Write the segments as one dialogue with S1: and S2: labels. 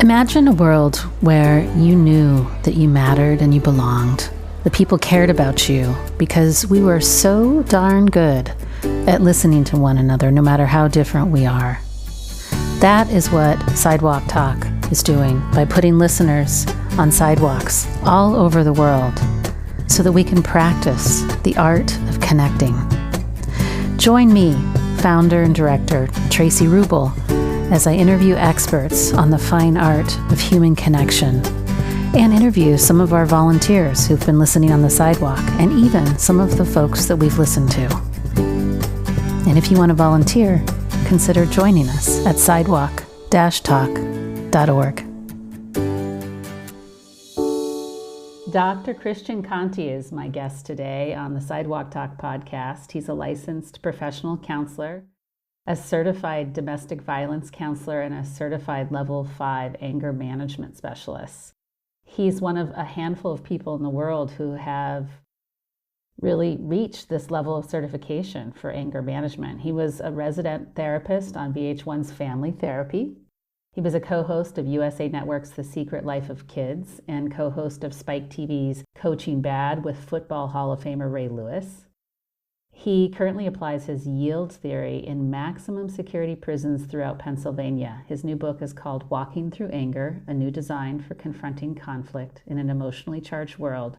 S1: Imagine a world where you knew that you mattered and you belonged. The people cared about you because we were so darn good at listening to one another, no matter how different we are. That is what Sidewalk Talk is doing by putting listeners on sidewalks all over the world so that we can practice the art of connecting. Join me, founder and director Tracy Rubel, as I interview experts on the fine art of human connection and interview some of our volunteers who've been listening on the sidewalk and even some of the folks that we've listened to. And if you want to volunteer, consider joining us at sidewalk-talk.org. Dr. Christian Conte is my guest today on the Sidewalk Talk podcast. He's a licensed professional counselor, a certified domestic violence counselor, and a certified level 5 anger management specialist. He's one of a handful of people in the world who have really reached this level of certification for anger management. He was a resident therapist on VH1's Family Therapy. He was a co-host of USA Network's The Secret Life of Kids and co-host of Spike TV's Coaching Bad with Football Hall of Famer Ray Lewis. He currently applies his yield theory in maximum security prisons throughout Pennsylvania. His new book is called Walking Through Anger, A New Design for Confronting Conflict in an Emotionally Charged World,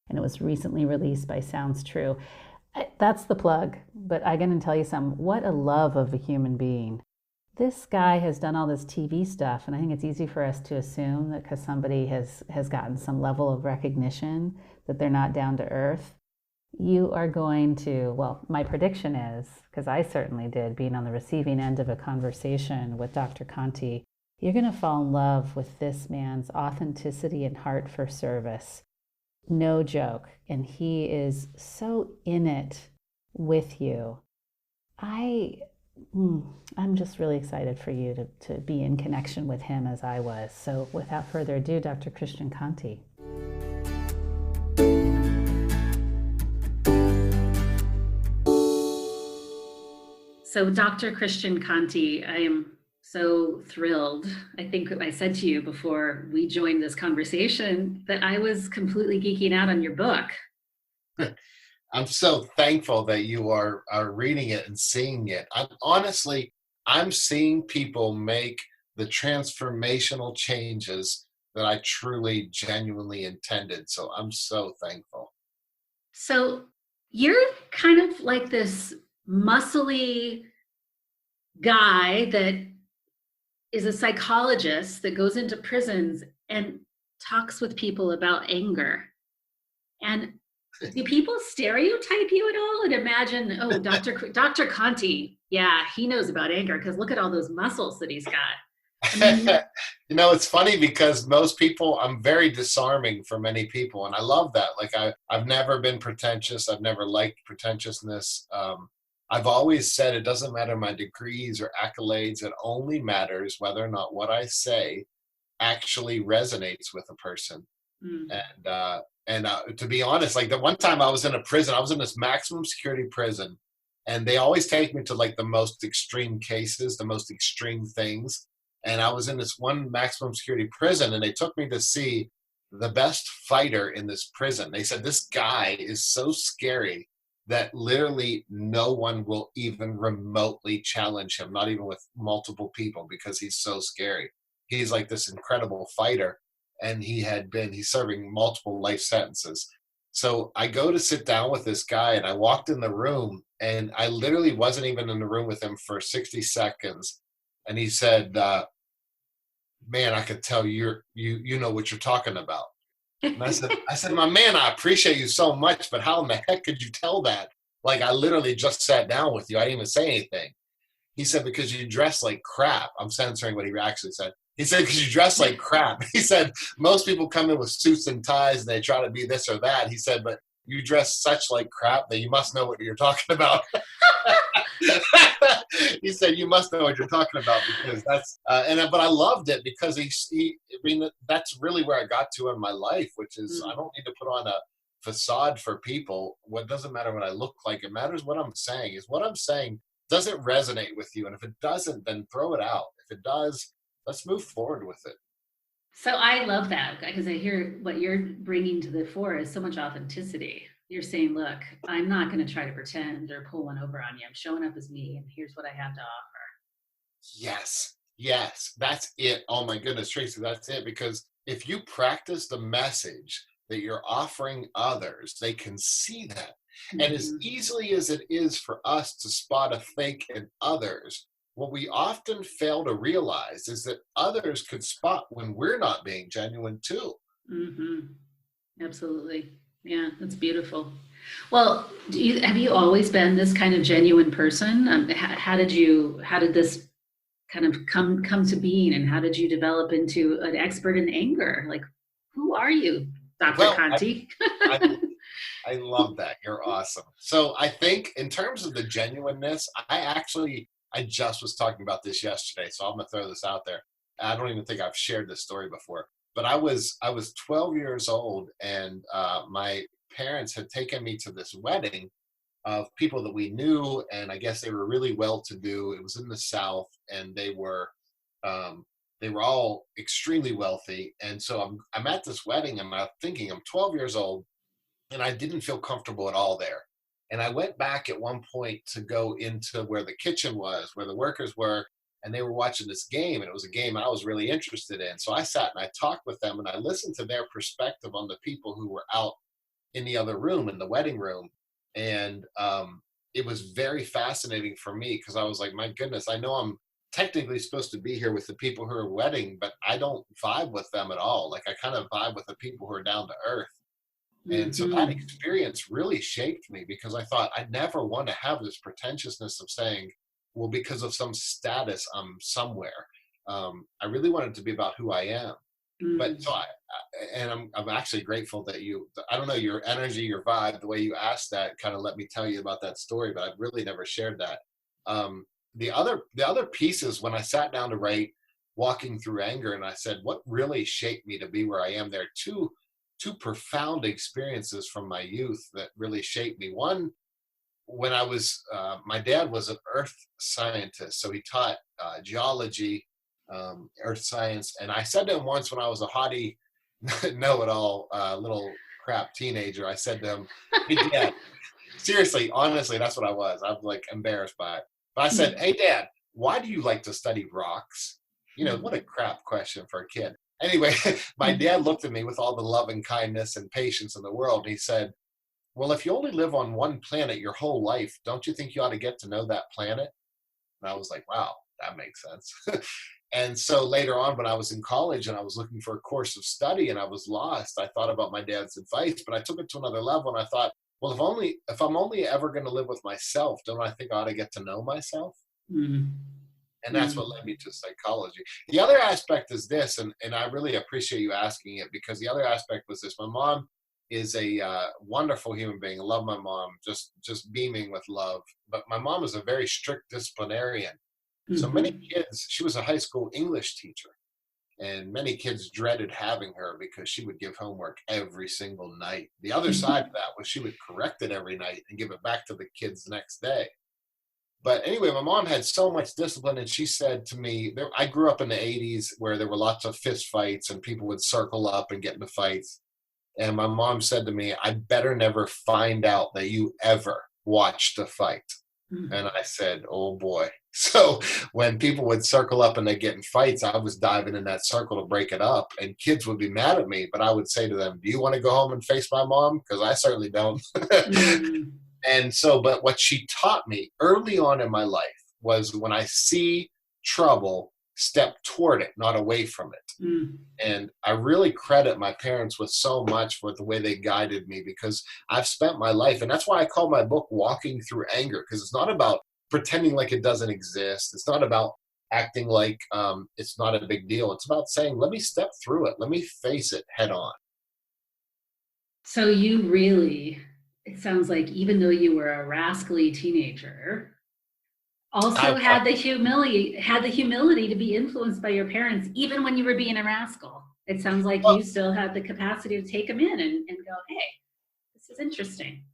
S1: and it was recently released by Sounds True. That's the plug, but I'm going to tell you something. What a love of a human being. This guy has done all this TV stuff, and I think it's easy for us to assume that because somebody has gotten some level of recognition that they're not down to earth. You are going to, well, my prediction is, because I certainly did, being on the receiving end of a conversation with Dr. Conte, you're going to fall in love with this man's authenticity and heart for service. No joke. And he is so in it with you. I'm just really excited for you to be in connection with him as I was. So without further ado, Dr. Christian Conte. So Dr. Christian Conte, I am so thrilled. I think I said to you before we joined this conversation that I was completely geeking out on your book.
S2: I'm so thankful that you are reading it and seeing it. I'm seeing people make the transformational changes that I truly, genuinely intended. So I'm so thankful.
S1: So you're kind of like this muscly guy that is a psychologist that goes into prisons and talks with people about anger. And do people stereotype you at all and imagine, oh, Dr. Conte, yeah, he knows about anger because look at all those muscles that he's got. I mean,
S2: It's funny because most people, I'm very disarming for many people. And I love that. Like I've never been pretentious. I've never liked pretentiousness. I've always said it doesn't matter my degrees or accolades. It only matters whether or not what I say actually resonates with a person. And to be honest, like the one time I was in a prison, I was in this maximum security prison, and they always take me to like the most extreme cases, the most extreme things. And I was in this one maximum security prison, and they took me to see the best fighter in this prison. They said, this guy is so scary that literally no one will even remotely challenge him, not even with multiple people, because he's so scary. He's like this incredible fighter, and he's serving multiple life sentences. So I go to sit down with this guy, and I walked in the room, and I literally wasn't even in the room with him for 60 seconds. And he said, man, I could tell you know what you're talking about. And I said, my man, I appreciate you so much, but how in the heck could you tell that? Like, I literally just sat down with you. I didn't even say anything. He said, because you dress like crap. I'm censoring what he actually said. He said, because you dress like crap. He said, most people come in with suits and ties and they try to be this or that. He said, but you dress such like crap that you must know what you're talking about. He said, you must know what you're talking about, because that's, but I loved it because that's really where I got to in my life, which is I don't need to put on a facade for people. What doesn't matter what I look like. It matters what I'm saying. Is what I'm saying, does it resonate with you? And if it doesn't, then throw it out. If it does, let's move forward with it.
S1: So I love that because I hear what you're bringing to the fore is so much authenticity. You're saying, look, I'm not going to try to pretend or pull one over on you. I'm showing up as me, and here's what I have to offer.
S2: Yes, yes, that's it. Oh my goodness, Tracy, that's it. Because if you practice the message that you're offering others, they can see that. And as
S1: Mm-hmm.
S2: easily as it is for us to spot a fake in others, what we often fail to realize is that others could spot when we're not being genuine too.
S1: Mm-hmm. Absolutely. Yeah, that's beautiful. Well, have you always been this kind of genuine person? How did this kind of come to being, and how did you develop into an expert in anger? Like, who are you, Dr.
S2: Well,
S1: Conte?
S2: I I love that. You're awesome. So I think in terms of the genuineness, I just was talking about this yesterday, so I'm gonna throw this out there. I don't even think I've shared this story before, but I was 12 years old, and my parents had taken me to this wedding of people that we knew, and I guess they were really well to do. It was in the South, and um, they were all extremely wealthy. And so I'm at this wedding, and I'm thinking I'm 12 years old and I didn't feel comfortable at all there. And I went back at one point to go into where the kitchen was, where the workers were, and they were watching this game, and it was a game I was really interested in. So I sat and I talked with them, and I listened to their perspective on the people who were out in the other room, in the wedding room. And it was very fascinating for me because I was like, my goodness, I know I'm technically supposed to be here with the people who are wedding, but I don't vibe with them at all. Like I kind of vibe with the people who are down to earth. And so that
S1: Mm-hmm.
S2: experience really shaped me because I thought I never want to have this pretentiousness of saying, well, because of some status, I'm somewhere. I really want it to be about who I am. But so and I'm actually grateful that I don't know, your energy, your vibe, the way you asked that kind of let me tell you about that story, but I've really never shared that. Um, the other pieces when I sat down to write Walking Through Anger, and I said, what really shaped me to be where I am? There are two profound experiences from my youth that really shaped me. One, when I was my dad was an earth scientist, so he taught geology, earth science. And I said to him once when I was a haughty, know-it-all little crap teenager, I said to him, "Hey, Dad, seriously, honestly, that's what I was. I'm like embarrassed by it. But I said,
S1: Mm-hmm.
S2: "Hey, Dad, why do you like to study rocks?" What a crap question for a kid. Anyway, my dad looked at me with all the love and kindness and patience in the world. And he said, well, if you only live on one planet your whole life, don't you think you ought to get to know that planet? And I was like, wow, that makes sense. And so later on, when I was in college and I was looking for a course of study and I was lost, I thought about my dad's advice, but I took it to another level and I thought, well, if I'm only ever going to live with myself, don't I think I ought to get to know myself? And that's what led me to psychology. The other aspect is this, and I really appreciate you asking it because the other aspect was this. My mom is a wonderful human being. I love my mom, just beaming with love. But my mom is a very strict disciplinarian. So many
S1: Mm-hmm.
S2: kids, she was a high school English teacher, and many kids dreaded having her because she would give homework every single night. The other side of that was she would correct it every night and give it back to the kids the next day. But anyway, my mom had so much discipline, and she said to me, I grew up in the 80s where there were lots of fist fights and people would circle up and get into fights. And my mom said to me, I better never find out that you ever watched a fight. And I said, oh boy. So when people would circle up and they get in fights, I was diving in that circle to break it up. And kids would be mad at me, but I would say to them, do you want to go home and face my mom? Because I certainly don't.
S1: Mm-hmm.
S2: And so, but what she taught me early on in my life was when I see trouble, step toward it, not away from it.
S1: Mm-hmm.
S2: And I really credit my parents with so much for the way they guided me because I've spent my life, and that's why I call my book Walking Through Anger, because it's not about pretending like it doesn't exist. It's not about acting like it's not a big deal. It's about saying, let me step through it. Let me face it head on.
S1: So you really, it sounds like even though you were a rascally teenager,
S2: I
S1: also
S2: was.
S1: had the humility to be influenced by your parents, even when you were being a rascal. It sounds like
S2: Well,
S1: you still had the capacity to take them in and go, hey, this is interesting.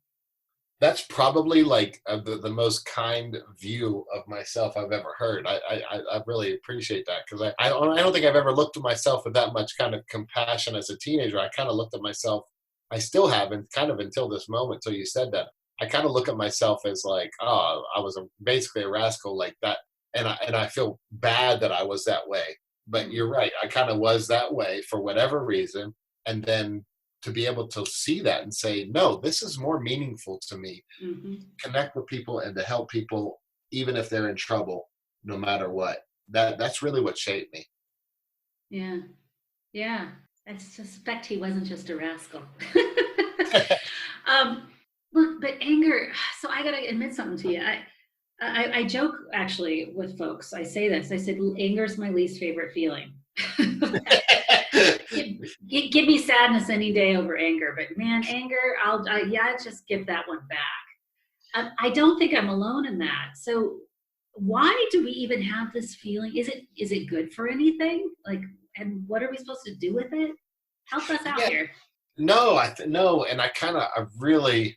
S2: That's probably like the most kind view of myself I've ever heard. I really appreciate that because I don't think I've ever looked at myself with that much kind of compassion as a teenager. I kind of looked at myself, I still haven't kind of until this moment, till you said that. I kind of look at myself as like, oh, I was basically a rascal like that. And I feel bad that I was that way. But you're right. I kind of was that way for whatever reason. And then to be able to see that and say, no, this is more meaningful to me.
S1: Mm-hmm.
S2: Connect with people and to help people, even if they're in trouble, no matter what. That's really what shaped me.
S1: Yeah. Yeah. I suspect he wasn't just a rascal. um, look, but anger. So I gotta admit something to you. I joke actually with folks. I say this. I said anger is my least favorite feeling. Give me sadness any day over anger, but man, anger, I'll just give that one back. I don't think I'm alone in that. So why do we even have this feeling? Is it good for anything? Like, and what are we supposed to do with it? Help us out
S2: Yeah,
S1: here.
S2: no, no, and I really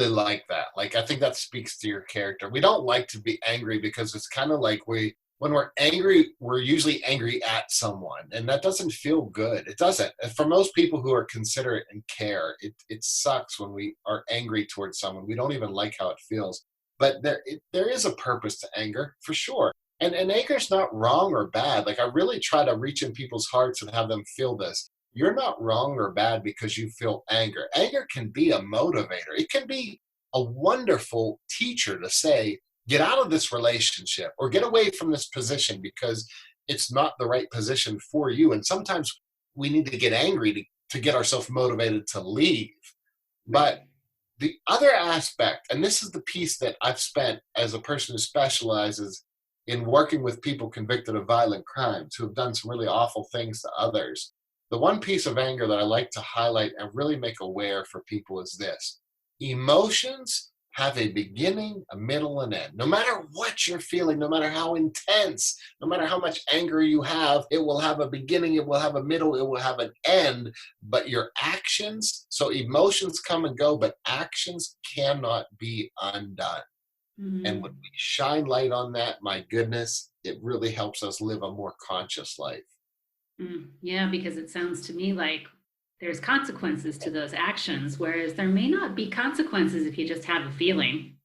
S2: like that. Like, I think that speaks to your character. We don't like to be angry because it's kind of like when we're angry, we're usually angry at someone, and that doesn't feel good. It doesn't. And for most people who are considerate and care, it sucks when we are angry towards someone. We don't even like how it feels. But there is a purpose to anger, for sure. And anger's not wrong or bad. Like, I really try to reach in people's hearts and have them feel this. You're not wrong or bad because you feel anger. Anger can be a motivator. It can be a wonderful teacher to say, get out of this relationship or get away from this position because it's not the right position for you. And sometimes we need to get angry to get ourselves motivated to leave. But the other aspect, and this is the piece that I've spent as a person who specializes in working with people convicted of violent crimes who have done some really awful things to others. The one piece of anger that I like to highlight and really make aware for people is this: emotions have a beginning, a middle, and end. No matter what you're feeling, no matter how intense, no matter how much anger you have, it will have a beginning, it will have a middle, it will have an end. But your actions, so emotions come and go, but actions cannot be undone. And when
S1: Mm-hmm.
S2: we shine light on that, my goodness, it really helps us live a more conscious life.
S1: Yeah, because it sounds to me like there's consequences to those actions, whereas there may not be consequences if you just have a feeling.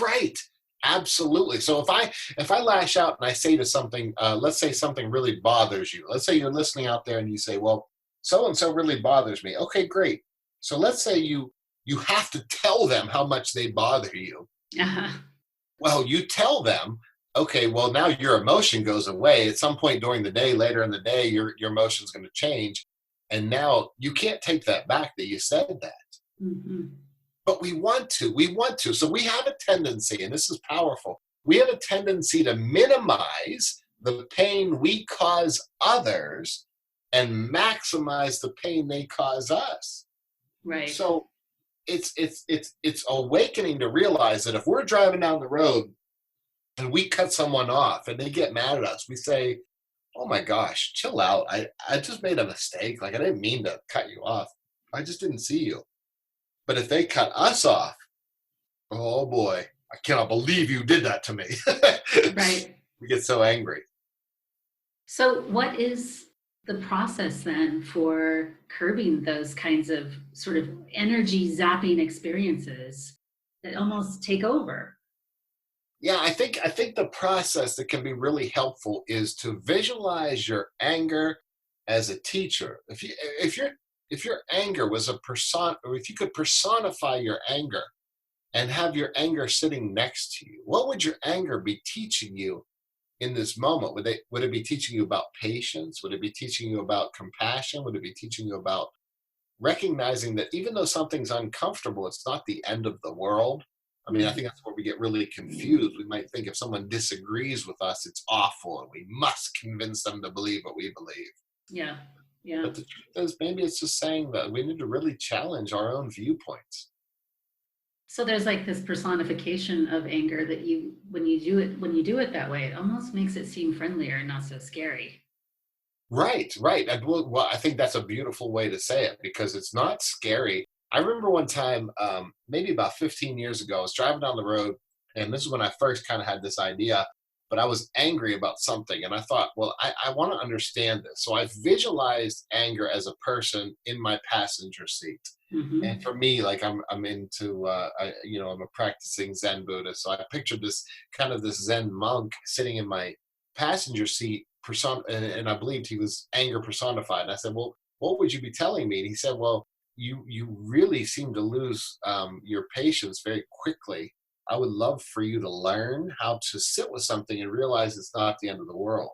S2: Right. Absolutely. So if I lash out and I say to something, let's say something really bothers you. Let's say you're listening out there and you say, well, so and so really bothers me. Okay, great. So let's say you have to tell them how much they bother you.
S1: Uh-huh.
S2: Well, you tell them, okay, well, now your emotion goes away. At some point during the day, later in the day, your emotion's going to change. And now you can't take that back that you said that.
S1: Mm-hmm.
S2: But we want to. We want to. So we have a tendency, and this is powerful, we have a tendency to minimize the pain we cause others and maximize the pain they cause us.
S1: Right.
S2: So it's awakening to realize that if we're driving down the road and we cut someone off and they get mad at us, we say, oh my gosh, chill out. I just made a mistake. Like, I didn't mean to cut you off. I just didn't see you. But if they cut us off, oh boy, I cannot believe you did that to me.
S1: Right.
S2: We get so angry.
S1: So, what is the process then for curbing those kinds of sort of energy zapping experiences that almost take over?
S2: Yeah, I think the process that can be really helpful is to visualize your anger as a teacher. If your anger was a person, or if you could personify your anger and have your anger sitting next to you, what would your anger be teaching you in this moment? Would it be teaching you about patience? Would it be teaching you about compassion? Would it be teaching you about recognizing that even though something's uncomfortable, it's not the end of the world? I mean, I
S1: Mm.
S2: think that's where we get really confused. We might think if someone disagrees with us, it's awful, and we must convince them to believe what we believe.
S1: Yeah. Yeah.
S2: But the truth is, maybe it's just saying that we need to really challenge our own viewpoints.
S1: So there's like this personification of anger that when you do it that way, it almost makes it seem friendlier and not so scary.
S2: Right, right. And well, I think that's a beautiful way to say it because it's not scary. I remember one time, maybe about 15 years ago, I was driving down the road, and this is when I first kind of had this idea, but I was angry about something. And I thought, well, I want to understand this. So I visualized anger as a person in my passenger seat. And
S1: Mm-hmm.
S2: for me, like I'm into, I'm a practicing Zen Buddhist. So I pictured this kind of this Zen monk sitting in my passenger seat, and I believed he was anger personified. And I said, well, what would you be telling me? And he said, well, you really seem to lose your patience very quickly. I would love for you to learn how to sit with something and realize it's not the end of the world.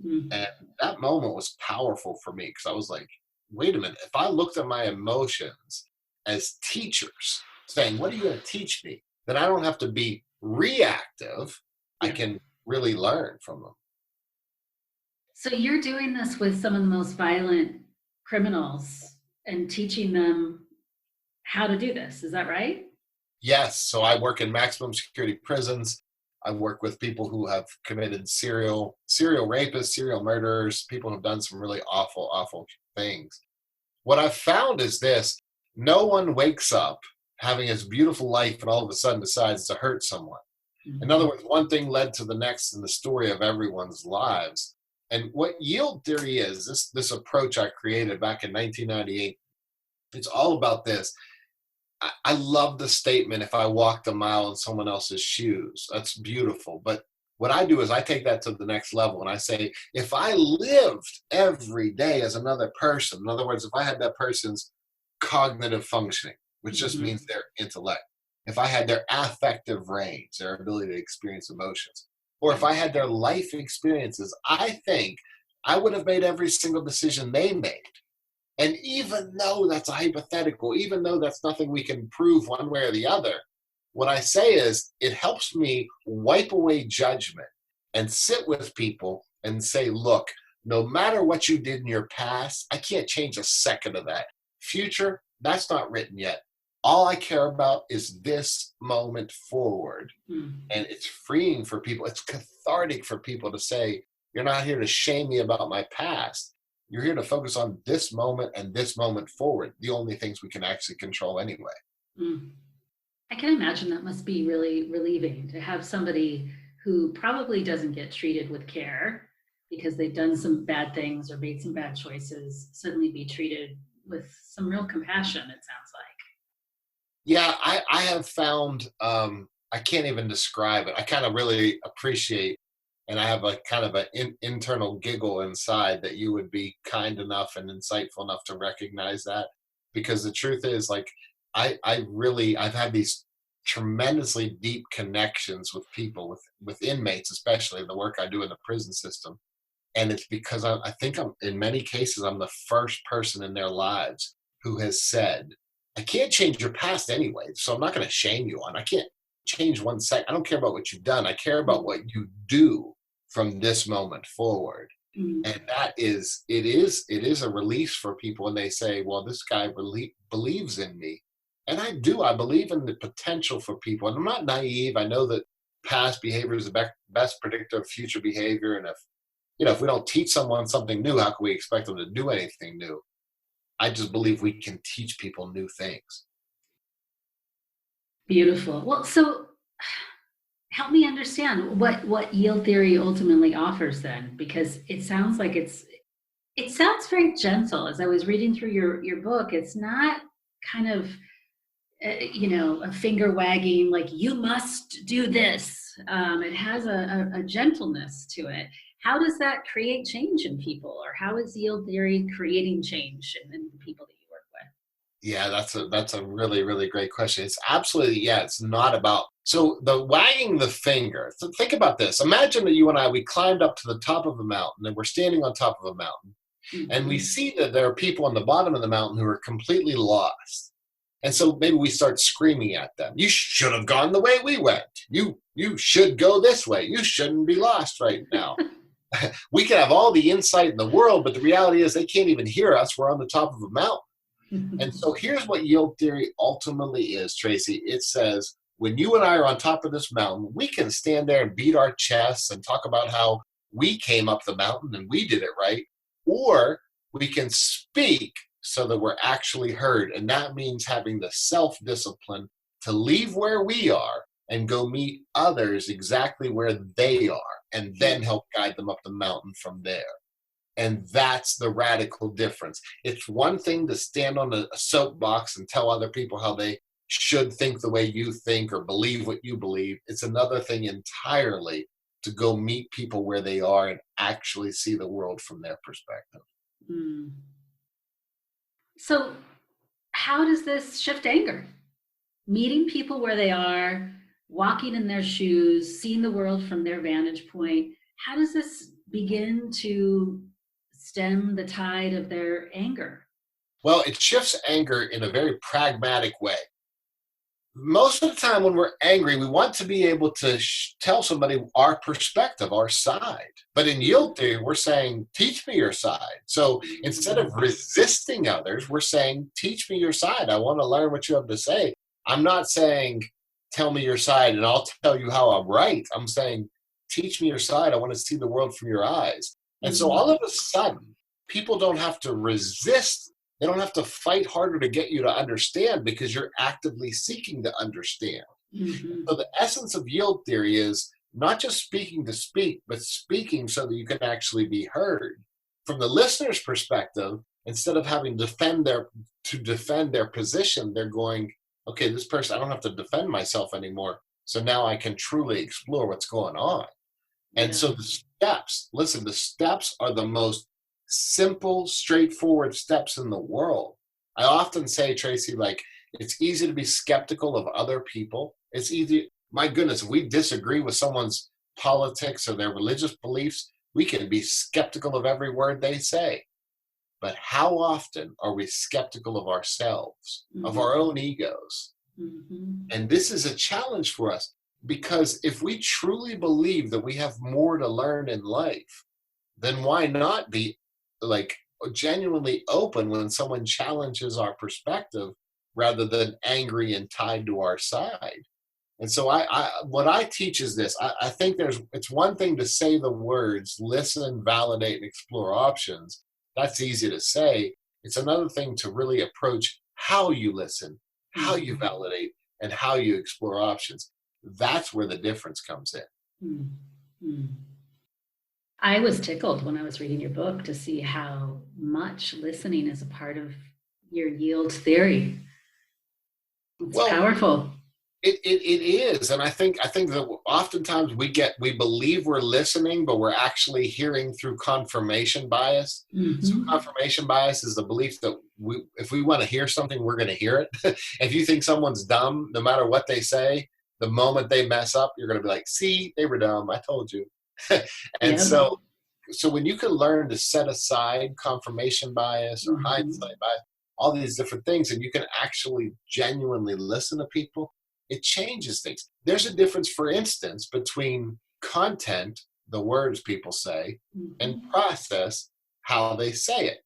S1: Mm-hmm.
S2: And that moment was powerful for me because I was like, wait a minute, if I looked at my emotions as teachers saying, what are you going to teach me? Then I don't have to be reactive. I
S1: Yeah.
S2: can really learn from them.
S1: So you're doing this with some of the most violent criminals and teaching them how to do this. Is that right?
S2: Yes. So I work in maximum security prisons. I work with people who have committed serial rapists, serial murderers, people who've done some really awful, awful things. What I've found is this: no one wakes up having this beautiful life and all of a sudden decides to hurt someone. In other
S1: Mm-hmm.
S2: words, one thing led to the next in the story of everyone's lives. And what yield theory is, this approach I created back in 1998, it's all about this. I love the statement, if I walked a mile in someone else's shoes. That's beautiful. But what I do is I take that to the next level and I say, if I lived every day as another person, in other words, if I had that person's cognitive functioning, which just
S1: Mm-hmm.
S2: means their intellect, if I had their affective range, their ability to experience emotions, or if I had their life experiences, I think I would have made every single decision they made. And even though that's a hypothetical, even though that's nothing we can prove one way or the other, what I say is it helps me wipe away judgment and sit with people and say, look, no matter what you did in your past, I can't change a second of that. Future, that's not written yet. All I care about is this moment forward.
S1: Mm-hmm.
S2: And it's freeing for people. It's cathartic for people to say, you're not here to shame me about my past. You're here to focus on this moment and this moment forward, the only things we can actually control anyway.
S1: Mm. I can imagine that must be really relieving to have somebody who probably doesn't get treated with care because they've done some bad things or made some bad choices, suddenly be treated with some real compassion, it sounds like.
S2: Yeah, I have found, I can't even describe it. I kind of really appreciate, and I have a kind of an internal giggle inside that you would be kind enough and insightful enough to recognize that. Because the truth is, like, I've had these tremendously deep connections with people, with inmates, especially the work I do in the prison system. And it's because I think in many cases, I'm the first person in their lives who has said, I can't change your past anyway, so I'm not going to shame you on. I can't change one sec. I don't care about what you've done. I care about what you do from this moment forward.
S1: Mm.
S2: And it is a release for people when they say, well, this guy believes in me. And I do. I believe in the potential for people. And I'm not naive. I know that past behavior is the best predictor of future behavior. And if we don't teach someone something new, how can we expect them to do anything new? I just believe we can teach people new things.
S1: Beautiful. Well, so help me understand what yield theory ultimately offers then, because it sounds like it sounds very gentle. As I was reading through your book, it's not kind of a finger wagging like you must do this. It has a gentleness to it. How does that create change in people, or how is yield theory creating change in the people that you work with?
S2: Yeah, that's a really, really great question. It's absolutely, yeah, it's not about, so the wagging the finger. So think about this. Imagine that you and I, we climbed up to the top of a mountain and we're standing on top of a mountain and we
S1: Mm-hmm.
S2: see that there are people on the bottom of the mountain who are completely lost. And so maybe we start screaming at them. You should have gone the way we went. You should go this way. You shouldn't be lost right now. We can have all the insight in the world, but the reality is they can't even hear us. We're on the top of a mountain. And so here's what yield theory ultimately is, Tracy. It says, when you and I are on top of this mountain, we can stand there and beat our chests and talk about how we came up the mountain and we did it right. Or we can speak so that we're actually heard. And that means having the self-discipline to leave where we are and go meet others exactly where they are, and then help guide them up the mountain from there. And that's the radical difference. It's one thing to stand on a soapbox and tell other people how they should think the way you think or believe what you believe. It's another thing entirely to go meet people where they are and actually see the world from their perspective.
S1: Mm. So, how does this shift anger? Meeting people where they are, walking in their shoes, seeing the world from their vantage point. How does this begin to stem the tide of their anger?
S2: Well, it shifts anger in a very pragmatic way. Most of the time when we're angry, we want to be able to tell somebody our perspective, our side. But in yield theory, we're saying, teach me your side. So instead of resisting others, we're saying, teach me your side. I want to learn what you have to say. I'm not saying, tell me your side and I'll tell you how I'm right. I'm saying, teach me your side. I want to see the world from your eyes. And so all of a sudden, people don't have to resist. They don't have to fight harder to get you to understand because you're actively seeking to understand. So the essence of yield theory is not just speaking to speak, but speaking so that you can actually be heard. From the listener's perspective, instead of having to defend their position, they're going, okay, this person, I don't have to defend myself anymore. So now I can truly explore what's going on. And so the steps are the most simple, straightforward steps in the world. I often say, Tracy, like, it's easy to be skeptical of other people. It's easy. My goodness, if we disagree with someone's politics or their religious beliefs, we can be skeptical of every word they say. But how often are we skeptical of ourselves, of our own egos? And this is a challenge for us, because if we truly believe that we have more to learn in life, then why not be like genuinely open when someone challenges our perspective rather than angry and tied to our side? And so what I teach is this. I think it's one thing to say the words, listen, validate, and explore options. That's easy to say. It's another thing to really approach how you listen, how you validate, and how you explore options. That's where the difference comes in.
S1: I was tickled when I was reading your book to see how much listening is a part of your yield theory. It's powerful.
S2: It is, and I think that oftentimes we believe we're listening, but we're actually hearing through confirmation bias. So confirmation bias is the belief that if we want to hear something, we're going to hear it. If you think someone's dumb, no matter what they say, the moment they mess up, you're going to be like, "See, they were dumb. I told you." And so when you can learn to set aside confirmation bias or hindsight bias, all these different things, and you can actually genuinely listen to people, it changes things. There's a difference, for instance, between content, the words people say, and process, how they say it.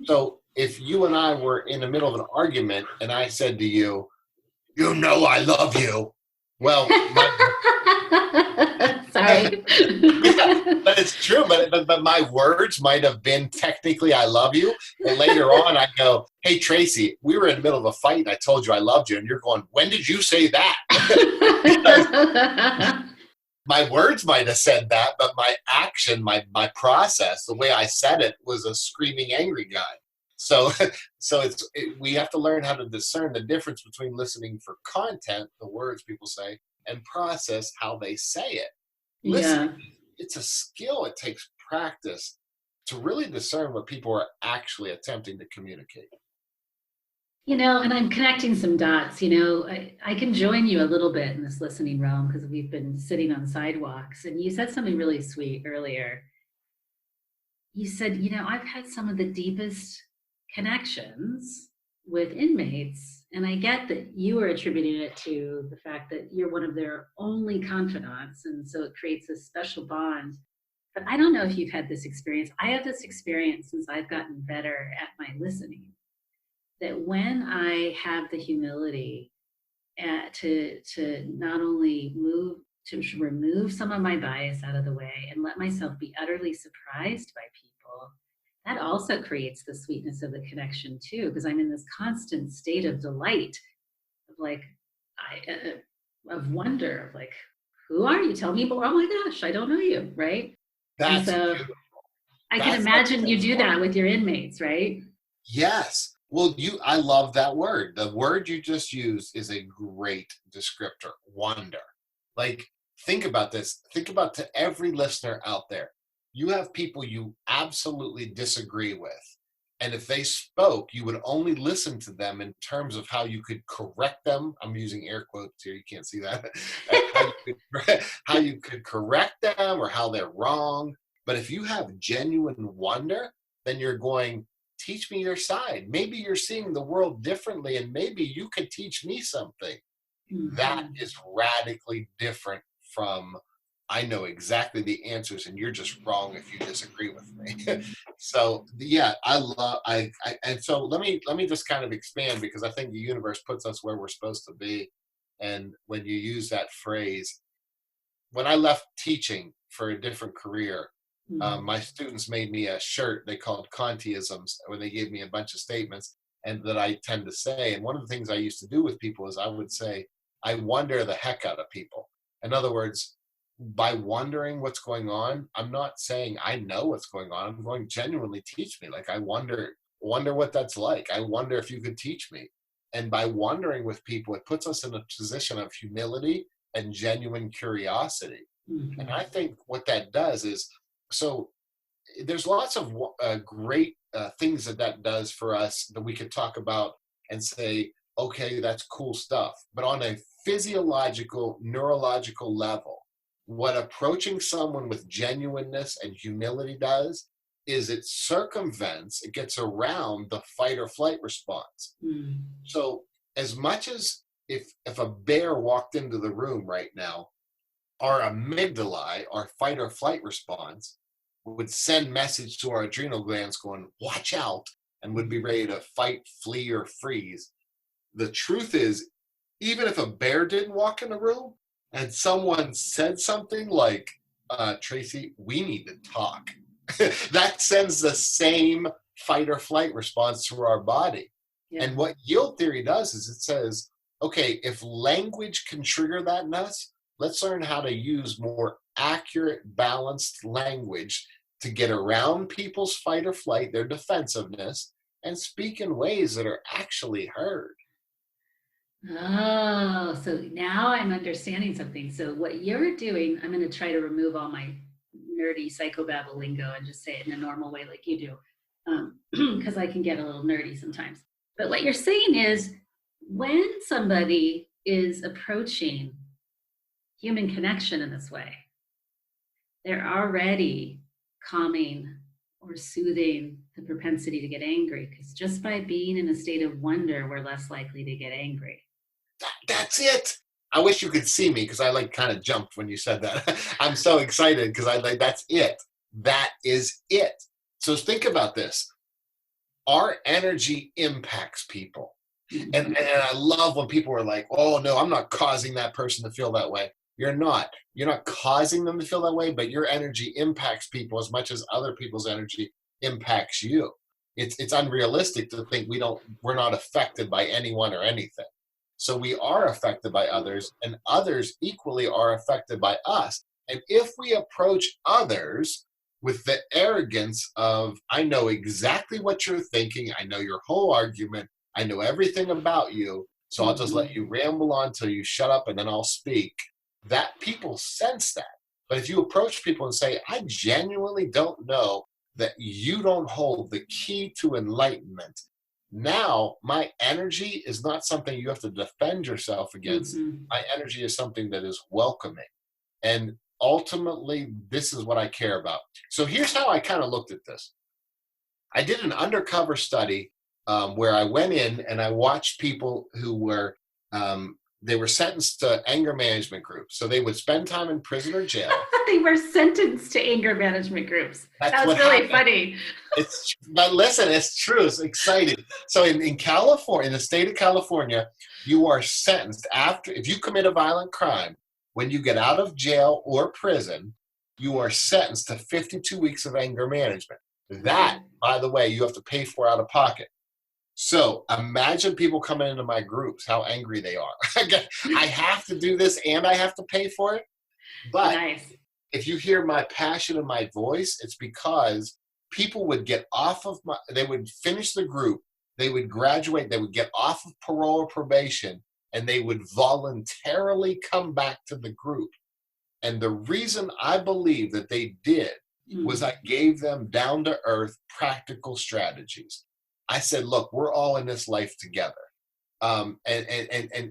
S2: So if you and I were in the middle of an argument and I said to you, "You know I love you," well,
S1: sorry.
S2: but it's true. But my words might have been technically "I love you," and later on I go, "Hey Tracy, we were in the middle of a fight and I told you I loved you," and you're going, "When did you say that?" My words might have said that, but my action, my process, the way I said it was a screaming angry guy. So we have to learn how to discern the difference between listening for content, the words people say, and process how they say it. Listening, it's a skill. It takes practice to really discern what people are actually attempting to communicate.
S1: And I'm connecting some dots. I can join you a little bit in this listening realm because we've been sitting on sidewalks, and you said something really sweet earlier. You said, I've had some of the deepest connections with inmates, and I get that you are attributing it to the fact that you're one of their only confidants, and so it creates a special bond. But I don't know if you've had this experience. I have this experience since I've gotten better at my listening, that when I have the humility to not only remove some of my bias out of the way and let myself be utterly surprised by people, that also creates the sweetness of the connection too, because I'm in this constant state of delight, of like, of wonder, of like, who are you? Tell me more. Oh my gosh, I don't know you, right? And
S2: That's
S1: so
S2: beautiful.
S1: I can
S2: That's like
S1: imagine
S2: so
S1: you do
S2: smart.
S1: that with your inmates, right?
S2: Yes. Well, I love that word. The word you just used is a great descriptor. Wonder. Like, think about this. Think about to every listener out there. You have people you absolutely disagree with. And if they spoke, you would only listen to them in terms of how you could correct them. I'm using air quotes here. You can't see that. How you could correct them or how they're wrong. But if you have genuine wonder, then you're going, teach me your side. Maybe you're seeing the world differently, and maybe you could teach me something. That
S1: Mhm.
S2: is radically different from, I know exactly the answers and you're just wrong if you disagree with me. So yeah, and so let me just kind of expand, because I think the universe puts us where we're supposed to be. And when you use that phrase, when I left teaching for a different career,
S1: Mhm.
S2: my students made me a shirt they called Conteisms, where they gave me a bunch of statements and that I tend to say. And one of the things I used to do with people is I would say, I wonder the heck out of people. In other words, by wondering what's going on, I'm not saying I know what's going on. I'm going, genuinely teach me. Like, I wonder what that's like. I wonder if you could teach me. And by wondering with people, it puts us in a position of humility and genuine curiosity. And I
S1: Mhm.
S2: think what that does is, so there's lots of great things that does for us that we could talk about and say, okay, that's cool stuff. But on a physiological, neurological level, what approaching someone with genuineness and humility does is it gets around the fight or flight response.
S1: Mhm.
S2: So as much as, if a bear walked into the room right now, our amygdala, our fight or flight response, would send message to our adrenal glands going, watch out, and would be ready to fight, flee, or freeze. The truth is, even if a bear didn't walk in the room and someone said something like, Tracy, we need to talk, that sends the same fight or flight response through our body.
S1: Yeah.
S2: And what yield theory does is it says, okay, if language can trigger that in us, let's learn how to use more accurate, balanced language to get around people's fight or flight, their defensiveness, and speak in ways that are actually heard.
S1: Oh, so now I'm understanding something. So what you're doing, I'm going to try to remove all my nerdy psychobabble lingo and just say it in a normal way like you do, because I can get a little nerdy sometimes. But what you're saying is, when somebody is approaching human connection in this way, they're already calming or soothing the propensity to get angry, because just by being in a state of wonder, we're less likely to get angry.
S2: That's it. I wish you could see me, because I like kind of jumped when you said that. I'm so excited because I like, that's it. That is it. So think about this. Our energy impacts people. And
S1: Mhm.
S2: I love when people are like, oh no, I'm not causing that person to feel that way. You're not. You're not causing them to feel that way, but your energy impacts people as much as other people's energy impacts you. It's unrealistic to think we're not affected by anyone or anything. So we are affected by others, and others equally are affected by us. And if we approach others with the arrogance of, I know exactly what you're thinking, I know your whole argument, I know everything about you, so I'll just let you
S1: Mhm.
S2: ramble on till you shut up and then I'll speak. That people sense that. But if you approach people and say, I genuinely don't know that you don't hold the key to enlightenment, now my energy is not something you have to defend yourself against.
S1: Mhm.
S2: My energy is something that is welcoming. And ultimately, this is what I care about. So here's how I kind of looked at this. I did an undercover study where I went in and I watched people who were they were sentenced to anger management groups. So they would spend time in prison or jail.
S1: They were sentenced to anger management groups.
S2: That's
S1: That was
S2: what
S1: really
S2: happened.
S1: funny.
S2: But listen, it's true. It's exciting. So in California, in the state of California, you are sentenced after, if you commit a violent crime, when you get out of jail or prison, you are sentenced to 52 weeks of anger management. That, by the way, you have to pay for out of pocket. So imagine people coming into my groups, how angry they are. I have to do this and I have to pay for it. But
S1: Nice.
S2: if you hear my passion in my voice, it's because people would get off of they would finish the group, they would graduate, they would get off of parole or probation, and they would voluntarily come back to the group. And the reason I believe that they did was I gave them down to earth practical strategies. I said, look, we're all in this life together. And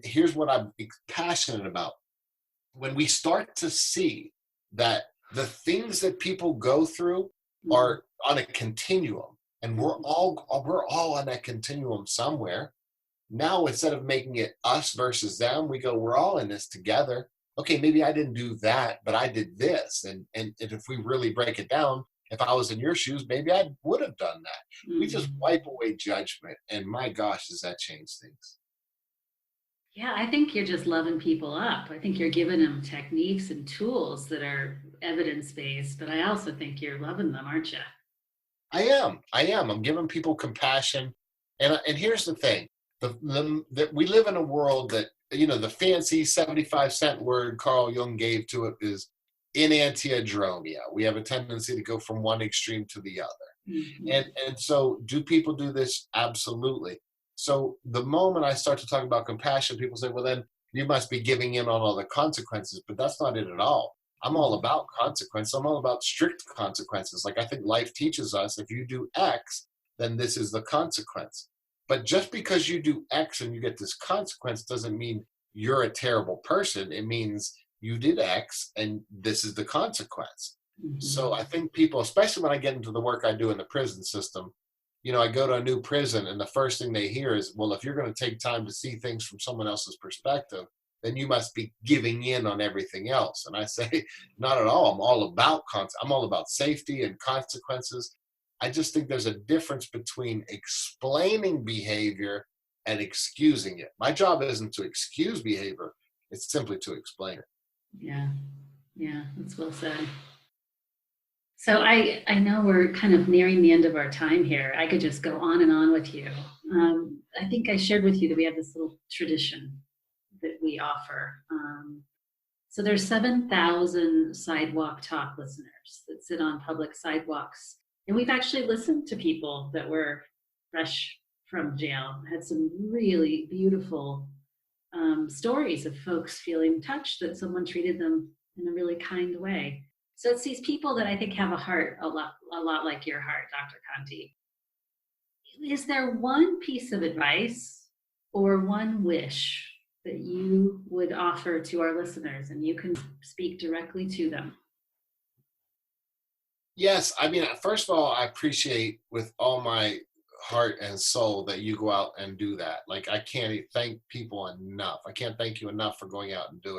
S2: here's what I'm passionate about. When we start to see that the things that people go through are on a continuum, and we're all on that continuum somewhere. Now, instead of making it us versus them, we go, we're all in this together. Okay, maybe I didn't do that, but I did this. And if we really break it down, if I was in your shoes, maybe I would have done that. We just wipe away judgment. And my gosh, does that change things?
S1: Yeah, I think you're just loving people up. I think you're giving them techniques and tools that are evidence-based, but I also think you're loving them, aren't you?
S2: I am. I'm giving people compassion. And here's the thing. That we live in a world that, the fancy 75-cent word Carl Jung gave to it is enantiodromia. We have a tendency to go from one extreme to the other. And so do people do this? Absolutely. So the moment I start to talk about compassion, people say, well, then you must be giving in on all the consequences, but that's not it at all. I'm all about consequence. I'm all about strict consequences. Like I think life teaches us, if you do X, then this is the consequence. But just because you do X and you get this consequence doesn't mean you're a terrible person. It means you did X and this is the consequence. So I think people, especially when I get into the work I do in the prison system, I go to a new prison and the first thing they hear is, well, if you're going to take time to see things from someone else's perspective, then you must be giving in on everything else. And I say, not at all. I'm all about safety and consequences. I just think there's a difference between explaining behavior and excusing it. My job isn't to excuse behavior. It's simply to explain it.
S1: Yeah, that's well said. So I know we're kind of nearing the end of our time here. I could just go on and on with you. I think I shared with you that we have this little tradition that we offer. So there's 7,000 sidewalk talk listeners that sit on public sidewalks. And we've actually listened to people that were fresh from jail, had some really beautiful stories of folks feeling touched that someone treated them in a really kind way. So it's these people that I think have a heart a lot like your heart, Dr. Conte. Is there one piece of advice or one wish that you would offer to our listeners, and you can speak directly to them?
S2: Yes. I mean, first of all, I appreciate with all my heart and soul that you go out and do that. Like, I can't thank people enough. I can't thank you enough for going out and doing it.